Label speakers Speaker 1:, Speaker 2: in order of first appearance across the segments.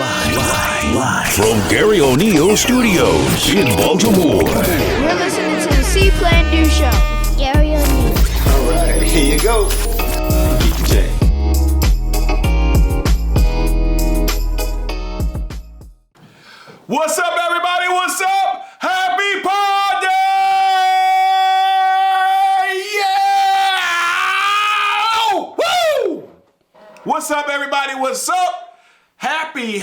Speaker 1: Live from Garry O'Neill Studios in Baltimore.
Speaker 2: You're listening to the See.Plan.Do show with Garry O'Neill.
Speaker 3: All right, here you go. DJ.
Speaker 4: What's up, everybody? What's up? Happy Pod Day! Yeah! Woo! What's up, everybody? What's up? Happy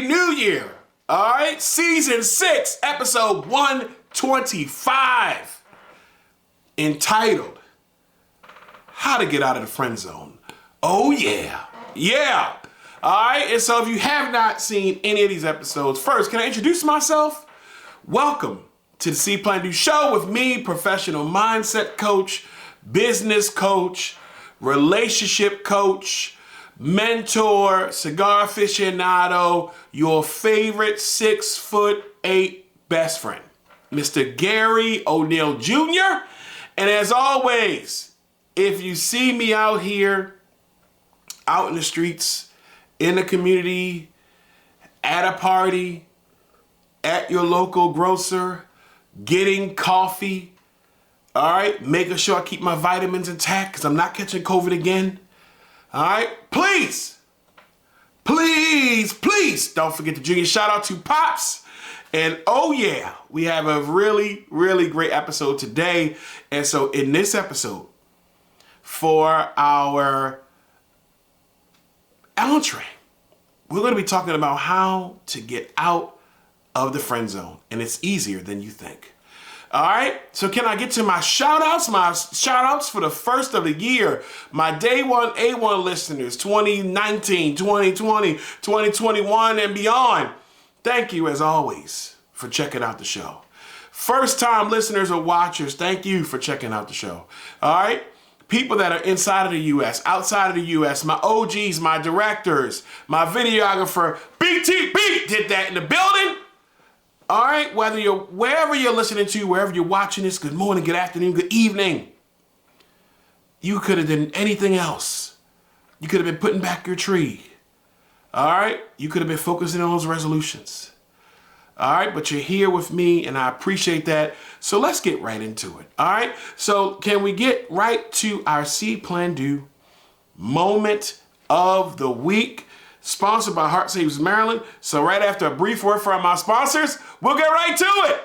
Speaker 4: New Year. All right, season 6, episode 125, entitled How to Get Out of the Friend Zone. Oh, yeah. Yeah. All right, and so if you have not seen any of these episodes, first, can I introduce myself? Welcome to the See.Plan.Do show with me, professional mindset coach, business coach, relationship coach, mentor, cigar aficionado, your favorite 6'8" best friend, Mr. Garry O'Neill Jr. And as always, if you see me out here, out in the streets, in the community, at a party, at your local grocer, getting coffee, all right, making sure I keep my vitamins intact because I'm not catching COVID again. All right, please don't forget the junior shout out to Pops. And oh yeah, we have a really great episode today. And so in this episode, for our entree, we're going to be talking about how to get out of the friend zone. And it's easier than you think. All right, so can I get to my shout outs? My shout outs for the first of the year, my day one A1 listeners, 2019, 2020, 2021 and beyond. Thank you as always for checking out the show. First time listeners or watchers, thank you for checking out the show. All right, people that are inside of the U.S., outside of the U.S., my OGs, my directors, my videographer, BTB did that in the building. All right, wherever you're listening to, wherever you're watching this, good morning, good afternoon, good evening. You could have done anything else. You could have been putting back your tree. All right, you could have been focusing on those resolutions. All right, but you're here with me and I appreciate that. So let's get right into it. All right, so can we get right to our See.Plan.Do moment of the week? Sponsored by Heart Savers Maryland. So right after a brief word from my sponsors, we'll get right to it.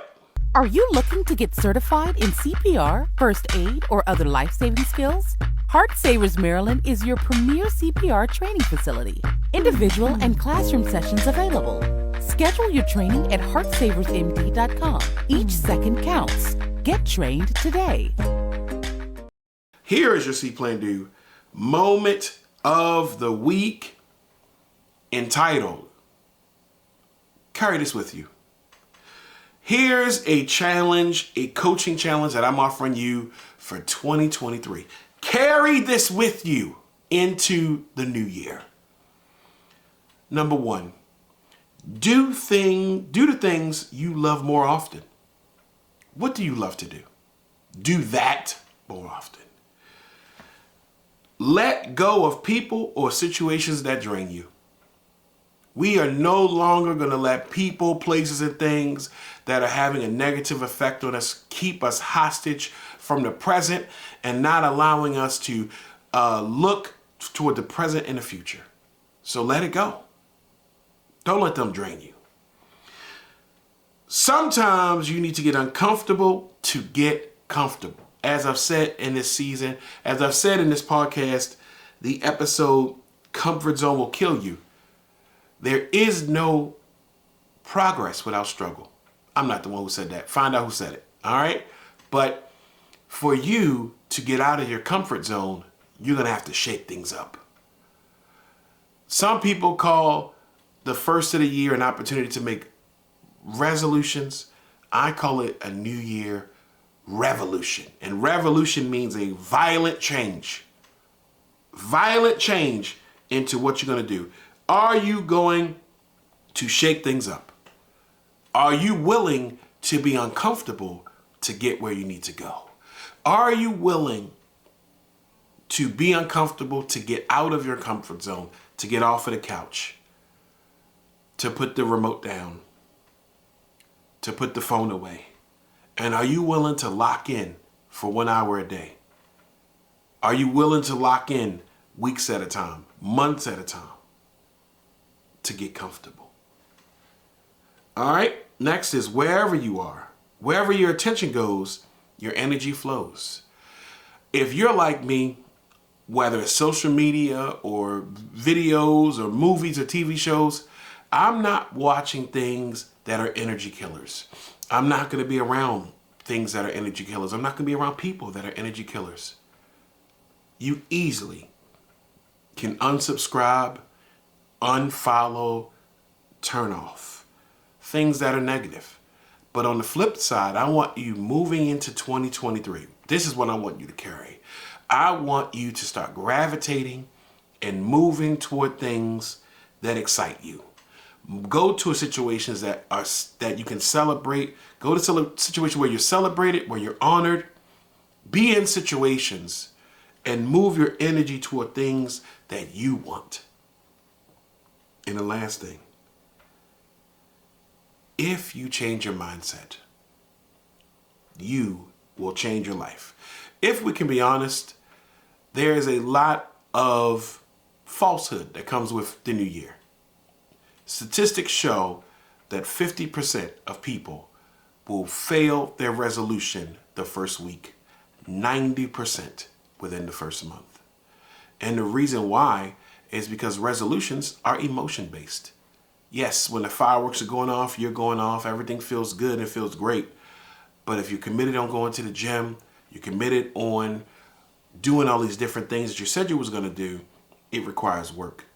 Speaker 5: Are you looking to get certified in CPR, first aid, or other life-saving skills? Heart Savers Maryland is your premier CPR training facility. Individual and classroom sessions available. Schedule your training at heartsaversmd.com. Each second counts. Get trained today.
Speaker 4: Here is your See.Plan.Do moment of the week, entitled, carry this with you. Here's a challenge, a coaching challenge that I'm offering you for 2023. Carry this with you into the new year. Number 1, do the things you love more often. What do you love to do? Do that more often. Let go of people or situations that drain you. We are no longer going to let people, places, and things that are having a negative effect on us keep us hostage from the present and not allowing us to look toward the present and the future. So let it go. Don't let them drain you. Sometimes you need to get uncomfortable to get comfortable. As I've said in this season, as I've said in this podcast, the episode Comfort Zone Will Kill You. There is no progress without struggle. I'm not the one who said that. Find out who said it. All right? But for you to get out of your comfort zone, you're going to have to shake things up. Some people call the first of the year an opportunity to make resolutions. I call it a New Year revolution. And revolution means a violent change. Violent change into what you're going to do. Are you going to shake things up? Are you willing to be uncomfortable to get where you need to go? Are you willing to be uncomfortable to get out of your comfort zone, to get off of the couch, to put the remote down, to put the phone away? And are you willing to lock in for 1 hour a day? Are you willing to lock in weeks at a time, months at a time, to get comfortable? All right, next is wherever you are, wherever your attention goes, your energy flows. If you're like me, whether it's social media or videos or movies or TV shows, I'm not watching things that are energy killers. I'm not going to be around things that are energy killers. I'm not going to be around people that are energy killers. You easily can unsubscribe, unfollow, turn off things that are negative. But on the flip side, I want you moving into 2023. This is what I want you to carry. I want you to start gravitating and moving toward things that excite you. Go to situations that you can celebrate. Go to a situation where you're celebrated, where you're honored. Be in situations and move your energy toward things that you want. And the last thing, if you change your mindset, you will change your life. If we can be honest, there is a lot of falsehood that comes with the new year. Statistics show that 50% of people will fail their resolution the first week, 90% within the first month. And the reason why is because resolutions are emotion-based. Yes, when the fireworks are going off, you're going off, everything feels good and feels great. But if you're committed on going to the gym, you're committed on doing all these different things that you said you was going to do, it requires work.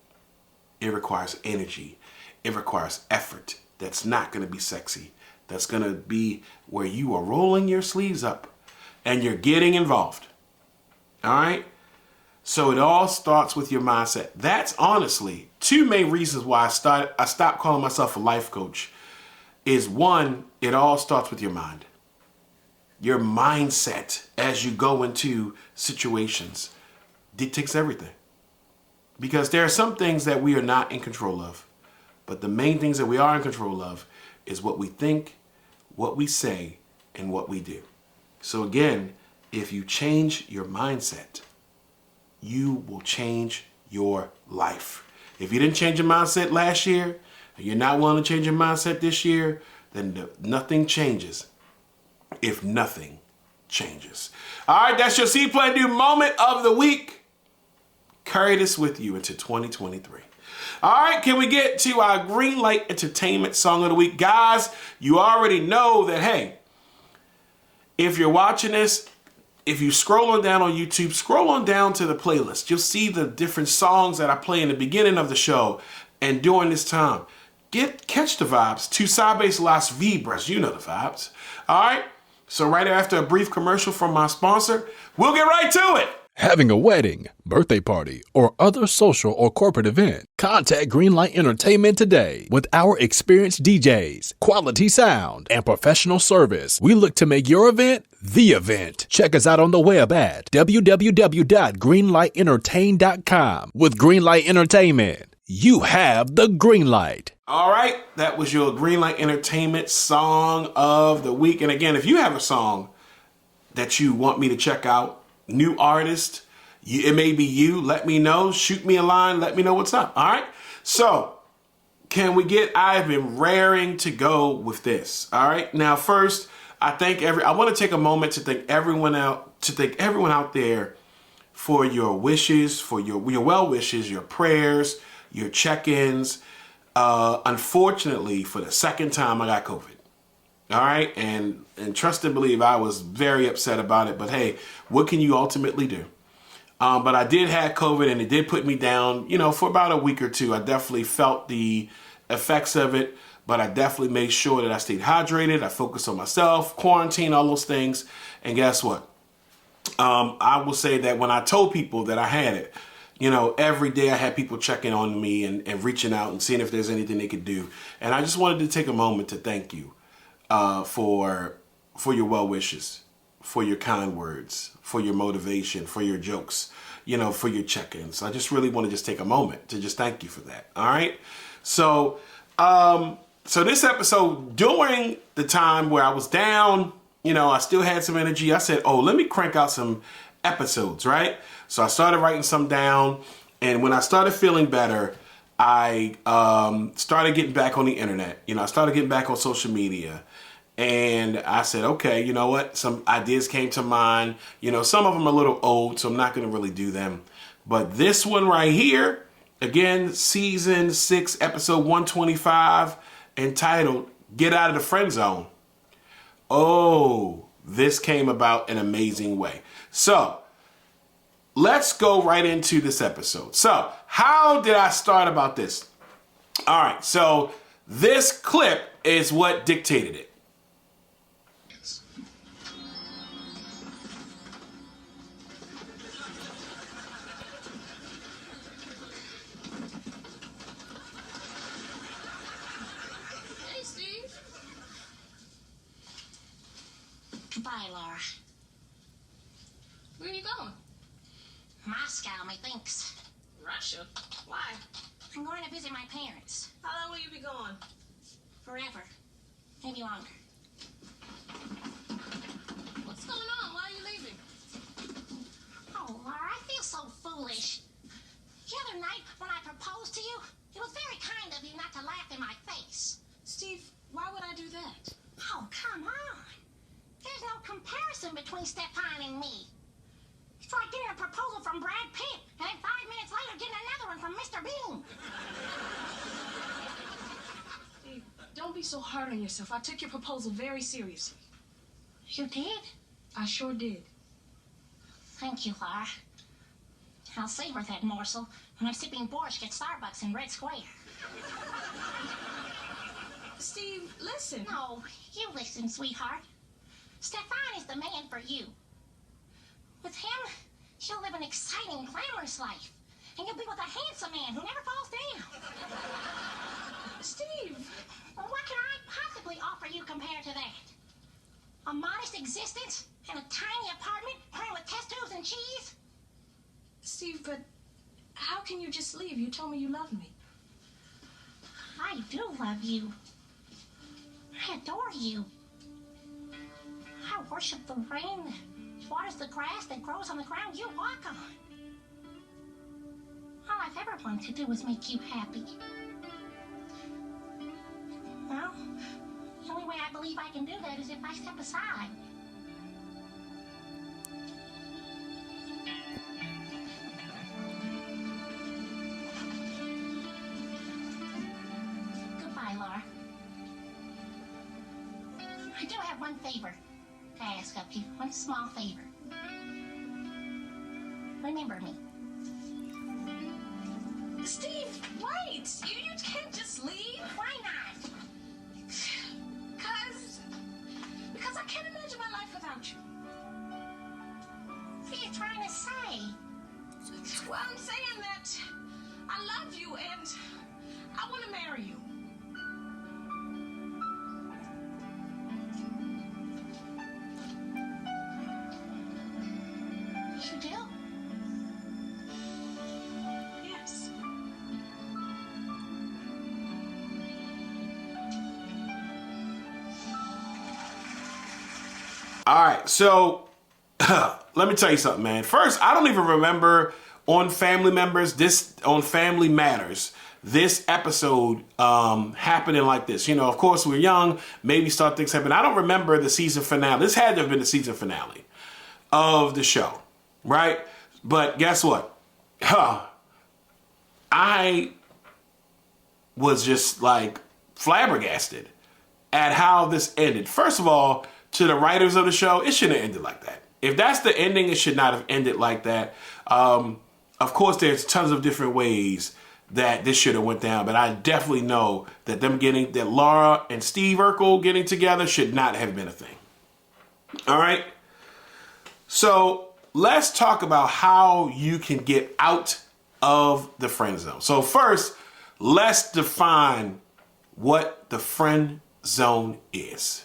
Speaker 4: It requires energy. It requires effort. That's not going to be sexy. That's going to be where you are rolling your sleeves up and you're getting involved. All right? So it all starts with your mindset. That's honestly two main reasons why I stopped calling myself a life coach. Is one, it all starts with your mind. Your mindset as you go into situations dictates everything. Because there are some things that we are not in control of. But the main things that we are in control of is what we think, what we say, and what we do. So again, if you change your mindset, you will change your life. If you didn't change your mindset last year, and you're not willing to change your mindset this year, then nothing changes if nothing changes. All right, that's your See.Plan.Do moment of the week. Carry this with you into 2023. All right, can we get to our Green Light Entertainment Song of the Week? Guys, you already know that, hey, if you're watching this, if you scroll on down on YouTube, scroll on down to the playlist. You'll see the different songs that I play in the beginning of the show and during this time. Catch the vibes. Tu sabes las vibras. You know the vibes. All right, so right after a brief commercial from my sponsor, we'll get right to it.
Speaker 1: Having a wedding, birthday party, or other social or corporate event, contact Greenlight Entertainment today. With our experienced DJs, quality sound, and professional service, we look to make your event the event. Check us out on the web at www.greenlightentertain.com. With Greenlight Entertainment, you have the green light.
Speaker 4: All right, that was your Greenlight Entertainment Song of the Week. And again, if you have a song that you want me to check out, new artist, it may be you, let me know, shoot me a line, let me know what's up. All right, so I've been raring to go with this. All right, now first, I want to take a moment to thank everyone out there for your wishes, for your well wishes, your prayers, your check-ins. Unfortunately, for the second time, I got COVID. All right, and trust and believe I was very upset about it, but hey, what can you ultimately do? But I did have COVID and it did put me down, for about a week or two. I definitely felt the effects of it, but I definitely made sure that I stayed hydrated. I focused on myself, quarantine, all those things. And guess what? I will say that when I told people that I had it, every day I had people checking on me and reaching out and seeing if there's anything they could do. And I just wanted to take a moment to thank you. For your well wishes, for your kind words, for your motivation, for your jokes, for your check-ins. I just really want to just take a moment to just thank you for that. All right. So So this episode, during the time where I was down, I still had some energy. I said, oh, let me crank out some episodes, right? So I started writing some down. And when I started feeling better, I started getting back on the internet. I started getting back on social media. And I said, okay, you know what? Some ideas came to mind. Some of them are a little old, so I'm not going to really do them. But this one right here, again, season 6, episode 125, entitled Get Out of the Friend Zone. Oh, this came about an amazing way. So let's go right into this episode. So how did I start about this? All right, so this clip is what dictated it.
Speaker 6: Goodbye, Laura.
Speaker 7: Where are you going?
Speaker 6: Moscow, methinks.
Speaker 7: Russia? Why?
Speaker 6: I'm going to visit my parents.
Speaker 7: How long will you be gone?
Speaker 6: Forever. Maybe longer.
Speaker 7: What's going on? Why are you leaving?
Speaker 6: Oh, Laura, I feel so foolish. The other night, when I proposed to you, it was very kind of you not to laugh in my face.
Speaker 7: Steve, why would I do that?
Speaker 6: Oh, come on. There's no comparison between Stefan and me. It's like getting a proposal from Brad Pitt, and then 5 minutes later getting another one from Mr. Bean.
Speaker 7: Steve, don't be so hard on yourself. I took your proposal very seriously.
Speaker 6: You did?
Speaker 7: I sure did.
Speaker 6: Thank you, Laura. I'll savor that morsel when I'm sipping borscht at Starbucks in Red Square.
Speaker 7: Steve, listen.
Speaker 6: No, you listen, sweetheart. Stefan is the man for you. With him, you'll live an exciting, glamorous life. And you'll be with a handsome man who never falls down.
Speaker 7: Steve!
Speaker 6: Well, what can I possibly offer you compared to that? A modest existence and a tiny apartment crammed with test tubes and cheese?
Speaker 7: Steve, but how can you just leave? You told me you loved me.
Speaker 6: I do love you. I adore you. I worship the rain that waters the grass that grows on the ground you walk on. All I've ever wanted to do is make you happy. Well, the only way I believe I can do that is if I step aside. Goodbye, Laura. I do have one favor to ask of you. One small favor. Remember me.
Speaker 7: Steve, wait! You can't just leave.
Speaker 6: Why not?
Speaker 7: Because I can't imagine my life without you.
Speaker 6: What are you trying to say?
Speaker 7: Well, I'm saying that I love you and I want to marry you.
Speaker 6: You do?
Speaker 7: Yes.
Speaker 4: All right, so let me tell you something, man. First, I don't even remember on Family Matters, this episode happening like this. Of course, we're young. Maybe start things happen. I don't remember the season finale. This had to have been the season finale of the show, right? But guess what? I was just like flabbergasted at how this ended. First of all, to the writers of the show, it shouldn't have ended like that. If that's the ending, it should not have ended like that. Of course, there's tons of different ways that this should have went down, but I definitely know that that Laura and Steve Urkel getting together should not have been a thing. All right. So let's talk about how you can get out of the friend zone. So first, let's define what the friend zone is.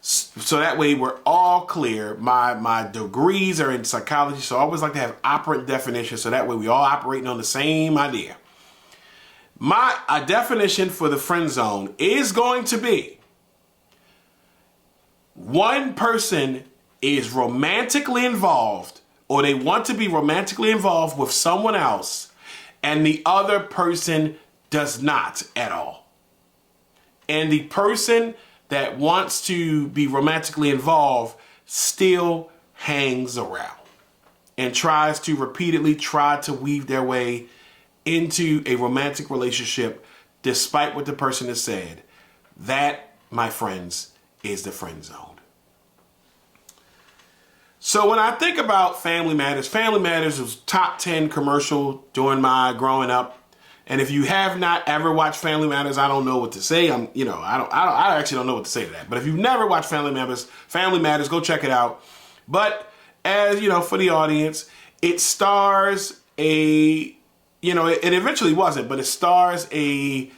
Speaker 4: So that way we're all clear. My degrees are in psychology, so I always like to have operant definitions, so that way we all operating on the same idea. a definition for the friend zone is going to be one person is romantically involved, or they want to be romantically involved with someone else, and the other person does not at all. And the person that wants to be romantically involved still hangs around and tries to repeatedly try to weave their way into a romantic relationship despite what the person has said. That, my friends, is the friend zone. So when I think about Family Matters was top 10 commercial during my growing up. And if you have not ever watched Family Matters, I don't know what to say. I actually don't know what to say to that. But if you've never watched Family Matters, go check it out. But as you know, for the audience, it stars it eventually wasn't, but it stars a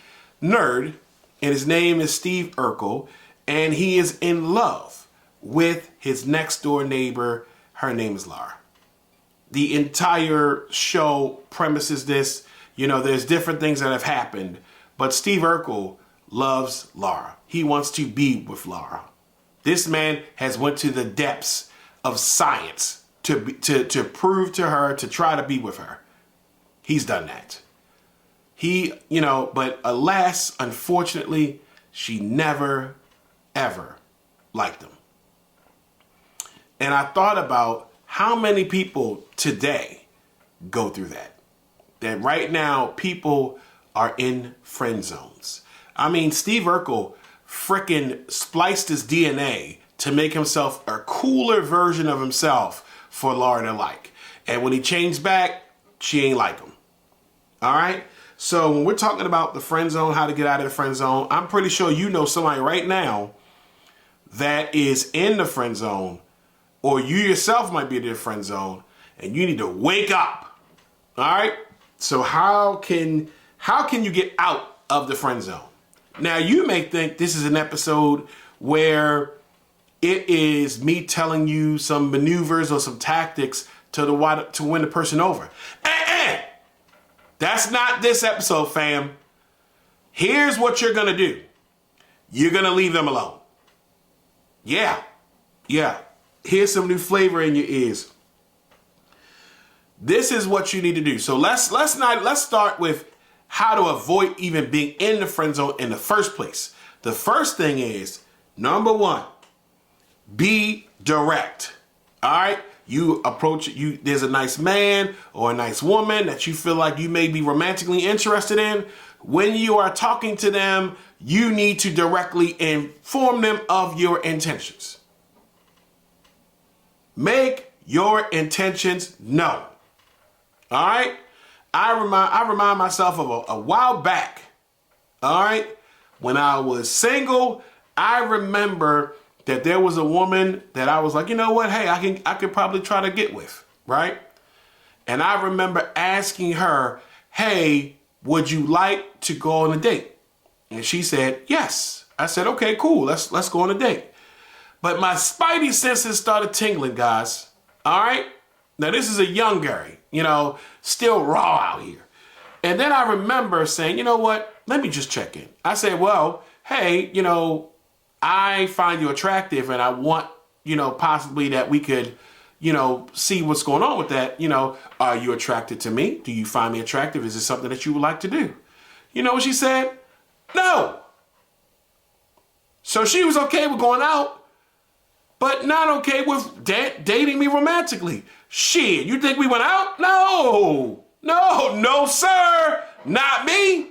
Speaker 4: nerd, and his name is Steve Urkel, and he is in love with his next door neighbor. Her name is Laura. The entire show premises this. There's different things that have happened, but Steve Urkel loves Laura. He wants to be with Laura. This man has went to the depths of science to prove to her, to try to be with her. He's done that. But alas, unfortunately, she never, ever liked him. And I thought about how many people today go through that. That right now, people are in friend zones. I mean, Steve Urkel frickin' spliced his DNA to make himself a cooler version of himself for Laura to like. And when he changed back, she ain't like him. All right? So when we're talking about the friend zone, how to get out of the friend zone, I'm pretty sure you know somebody right now that is in the friend zone, or you yourself might be in the friend zone, and you need to wake up. All right? So how can you get out of the friend zone? Now, you may think this is an episode where it is me telling you some maneuvers or some tactics to win the person over. That's not this episode, fam. Here's what you're going to do. You're going to leave them alone. Yeah. Here's some new flavor in your ears. This is what you need to do. So let's start with how to avoid even being in the friend zone in the first place. The first thing is, number one, be direct. All right? You approach there's a nice man or a nice woman that you feel like you may be romantically interested in. When you are talking to them, you need to directly inform them of your intentions. Make your intentions known. All right? I remind myself of a while back. All right? When I was single, I remember that there was a woman that I was like, you know what? Hey, I could probably try to get with, right? And I remember asking her, hey, would you like to go on a date? And she said, yes. I said, okay, cool. Let's go on a date. But my spidey senses started tingling, guys. All right? Now, this is a young Garry, still raw out here. And then I remember saying, you know what? Let me just check in. I said, well, hey, I find you attractive and I want, possibly that we could, see what's going on with that. Are you attracted to me? Do you find me attractive? Is this something that you would like to do? You know what she said? No. So she was okay with going out, but not okay with dating me romantically. Shit, you think we went out? No, sir. Not me.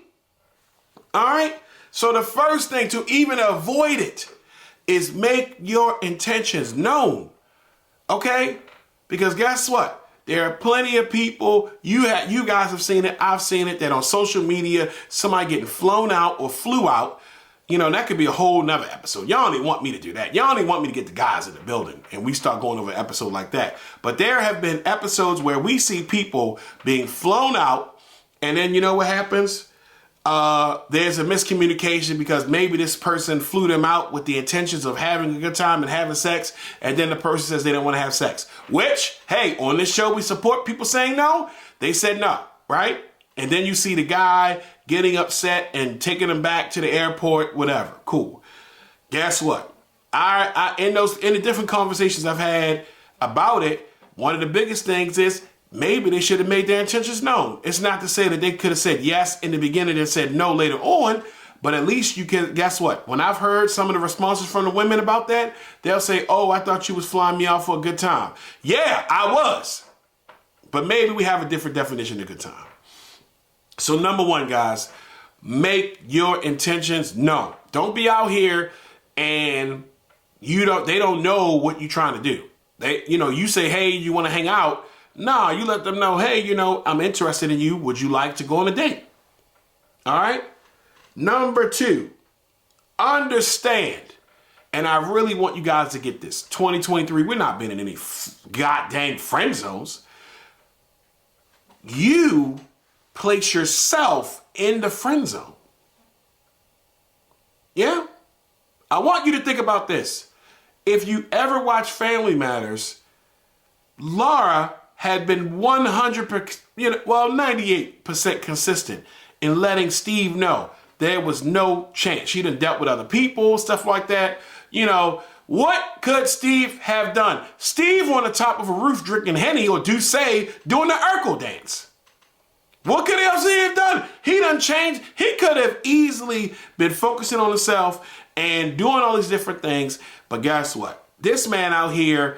Speaker 4: All right. So the first thing to even avoid it is make your intentions known. Okay? Because guess what? There are plenty of people, you guys have seen it, I've seen it, that on social media, somebody getting flown out or flew out. That could be a whole nother episode. Y'all don't even want me to do that. Y'all don't even want me to get the guys in the building and we start going over an episode like that. But there have been episodes where we see people being flown out, and then you know what happens? There's a miscommunication because maybe this person flew them out with the intentions of having a good time and having sex, and then the person says they don't want to have sex. Which, hey, on this show we support people saying no. They said no, right? And then you see the guy getting upset and taking them back to the airport, whatever. Cool. Guess what? In the different conversations I've had about it, one of the biggest things is maybe they should have made their intentions known. It's not to say that they could have said yes in the beginning and said no later on, but at least you can, guess what? When I've heard some of the responses from the women about that, they'll say, oh, I thought you was flying me out for a good time. Yeah, I was. But maybe we have a different definition of good time. So number one, guys, make your intentions known. Don't be out here and they don't know what you're trying to do. You say, hey, you want to hang out? Nah, you let them know, hey, I'm interested in you. Would you like to go on a date? All right. Number two, understand, and I really want you guys to get this. 2023, we're not being in any goddamn friend zones. You place yourself in the friend zone. Yeah? I want you to think about this. If you ever watch Family Matters, Laura had been 98% consistent in letting Steve know there was no chance. She done dealt with other people, stuff like that. What could Steve have done? Steve on the top of a roof drinking Henny or Douce doing the Urkel dance. What could else he have done? He done changed. He could have easily been focusing on himself and doing all these different things. But guess what? This man out here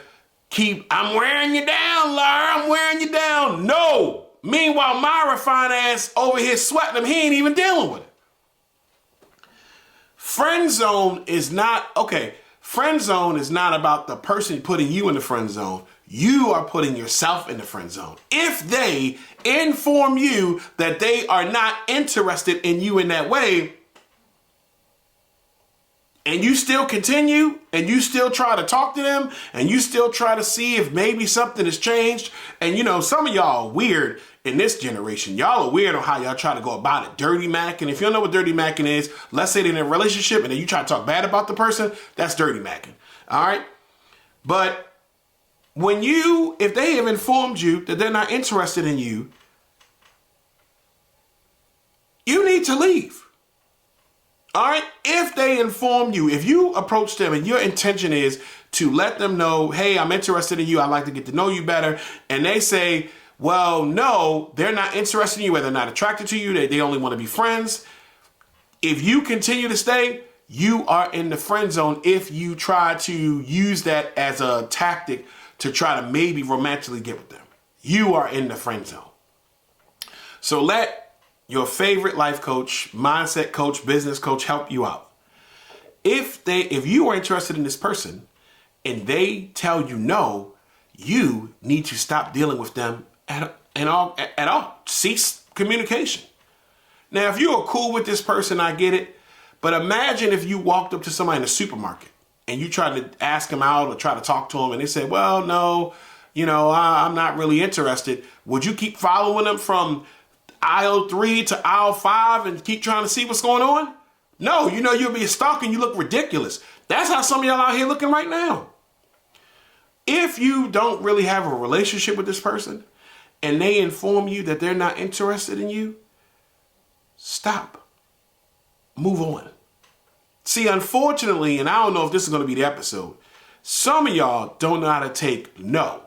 Speaker 4: I'm wearing you down, Laura. I'm wearing you down. No. Meanwhile, Myra fine ass over here sweating him. He ain't even dealing with it. Friend zone is not about the person putting you in the friend zone. You are putting yourself in the friend zone. If they inform you that they are not interested in you in that way, and you still continue, and you still try to talk to them, and you still try to see if maybe something has changed, and some of y'all are weird in this generation. Y'all are weird on how y'all try to go about it. Dirty macking. If you don't know what dirty macking is, let's say they're in a relationship and then you try to talk bad about the person, that's dirty macking. All right? But if they have informed you that they're not interested in you, you need to leave. All right? If they inform you, if you approach them and your intention is to let them know, hey, I'm interested in you, I'd like to get to know you better, and they say, well, no, they're not interested in you, or they're not attracted to you, they only want to be friends. If you continue to stay, you are in the friend zone if you try to use that as a tactic to try to maybe romantically get with them. You are in the friend zone. So let your favorite life coach, mindset coach, business coach help you out. If you are interested in this person and they tell you no, you need to stop dealing with them at all. Cease communication. Now, if you are cool with this person, I get it. But imagine if you walked up to somebody in the supermarket and you tried to ask them out or try to talk to them and they said, well, no, I'm not really interested. Would you keep following them from aisle 3 to aisle 5 and keep trying to see what's going on? No, you'll be a stalker and you look ridiculous. That's how some of y'all out here looking right now. If you don't really have a relationship with this person and they inform you that they're not interested in you, stop. Move on. See, unfortunately, and I don't know if this is going to be the episode, some of y'all don't know how to take no.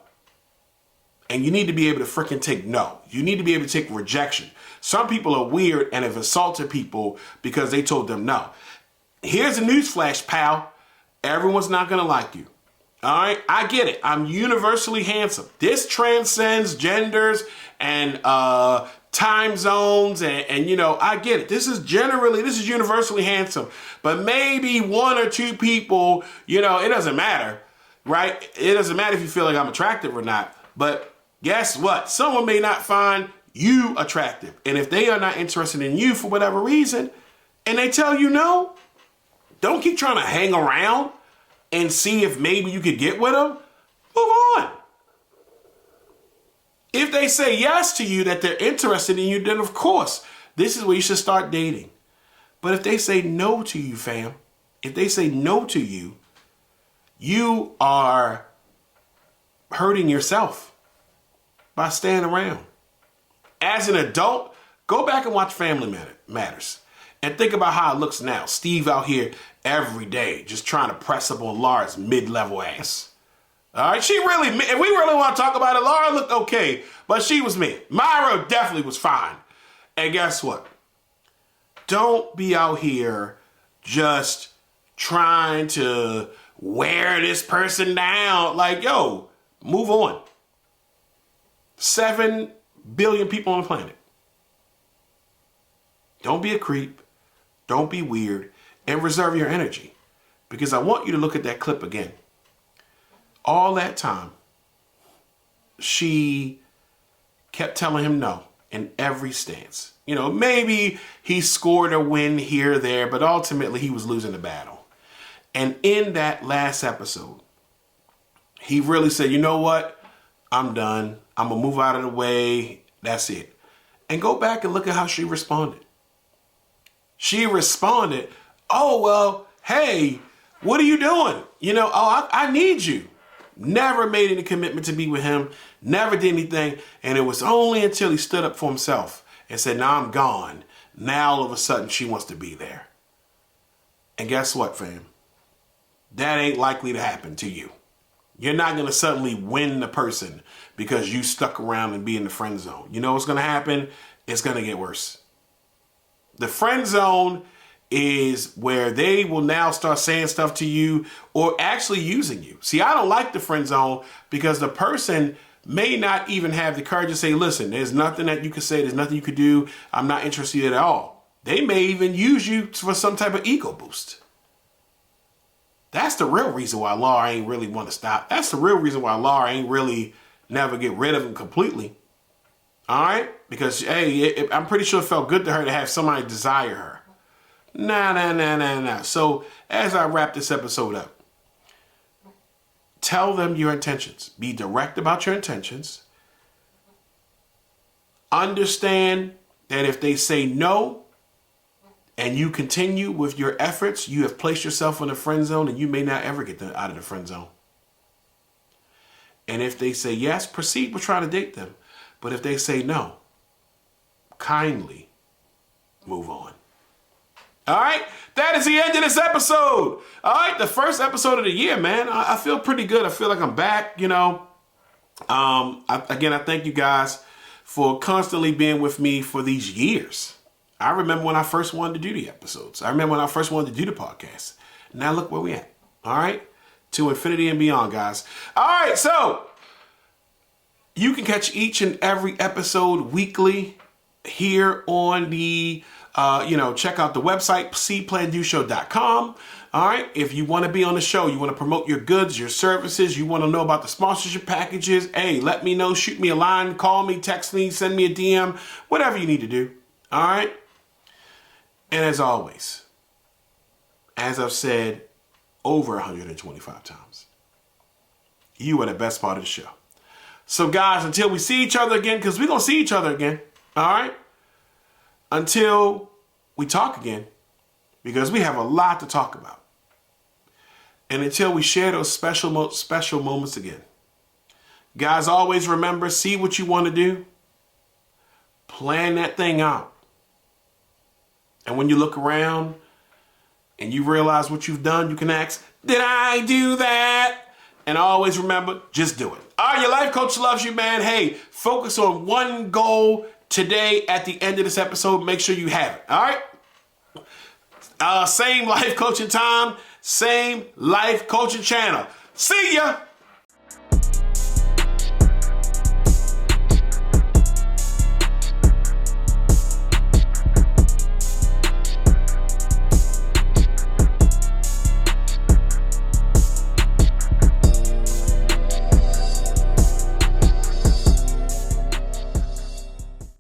Speaker 4: And you need to be able to freaking take no. You need to be able to take rejection. Some people are weird and have assaulted people because they told them no. Here's a newsflash, pal. Everyone's not going to like you. All right? I get it. I'm universally handsome. This transcends genders and time zones and I get it. This is universally handsome. But maybe one or two people, it doesn't matter, right? It doesn't matter if you feel like I'm attractive or not. But guess what? Someone may not find you attractive. And if they are not interested in you for whatever reason, and they tell you no, don't keep trying to hang around and see if maybe you could get with them. Move on. If they say yes to you, that they're interested in you, then of course, this is where you should start dating. But if they say no to you, fam, if they say no to you, you are hurting yourself by staying around. As an adult, go back and watch Family Matters. matters. And think about how it looks now. Steve out here every day just trying to press up on Laura's mid-level ass. All right, she really, if we really want to talk about it, Laura looked okay, but she was me. Myra definitely was fine. And guess what? Don't be out here just trying to wear this person down. Like, yo, move on. 7 billion people on the planet. Don't be a creep. Don't be weird. And reserve your energy. Because I want you to look at that clip again. All that time, she kept telling him no in every stance. You know, maybe he scored a win here or there, but ultimately he was losing the battle. And in that last episode, he really said, you know what? I'm done. I'm going to move out of the way. That's it. And go back and look at how she responded. She responded, oh, well, hey, what are you doing? You know, oh, I need you. Never made any commitment to be with him. Never did anything. And it was only until he stood up for himself and said, now I'm gone. Now all of a sudden she wants to be there. And guess what, fam? That ain't likely to happen to you. You're not going to suddenly win the person because you stuck around and be in the friend zone. You know what's going to happen? It's going to get worse. The friend zone is where they will now start saying stuff to you or actually using you. See, I don't like the friend zone because the person may not even have the courage to say, listen, there's nothing that you can say. There's nothing you could do. I'm not interested at all. They may even use you for some type of ego boost. That's the real reason why Laura ain't really want to stop. That's the real reason why Laura ain't really never get rid of him completely. All right? Because, hey, I'm pretty sure it felt good to her to have somebody desire her. Nah. So as I wrap this episode up, tell them your intentions. Be direct about your intentions. Understand that if they say no and you continue with your efforts, you have placed yourself in the friend zone and you may not ever get out of the friend zone. And if they say yes, proceed with trying to date them. But if they say no, kindly move on. All right, that is the end of this episode. All right, the first episode of the year, man. I feel pretty good. I feel like I'm back, you know. I thank you guys for constantly being with me for these years. I remember when I first wanted to do the episodes. I remember when I first wanted to do the podcast. Now look where we at. All right, to infinity and beyond, guys. All right, so you can catch each and every episode weekly here on the check out the website, See.Plan.Do.show.com. All right. If you want to be on the show, you want to promote your goods, your services, you want to know about the sponsorship packages, hey, let me know, shoot me a line, call me, text me, send me a DM, whatever you need to do. All right. And as always, as I've said over 125 times, you are the best part of the show. So guys, until we see each other again, because we're going to see each other again. All right. Until we talk again, because we have a lot to talk about. And until we share those special moments again. Guys, always remember, see what you want to do. Plan that thing out. And when you look around and you realize what you've done, you can ask, did I do that? And always remember, just do it. All right, your life coach loves you, man. Hey, focus on one goal today at the end of this episode. Make sure you have it. All right. Same life coaching time, same life coaching channel. See ya.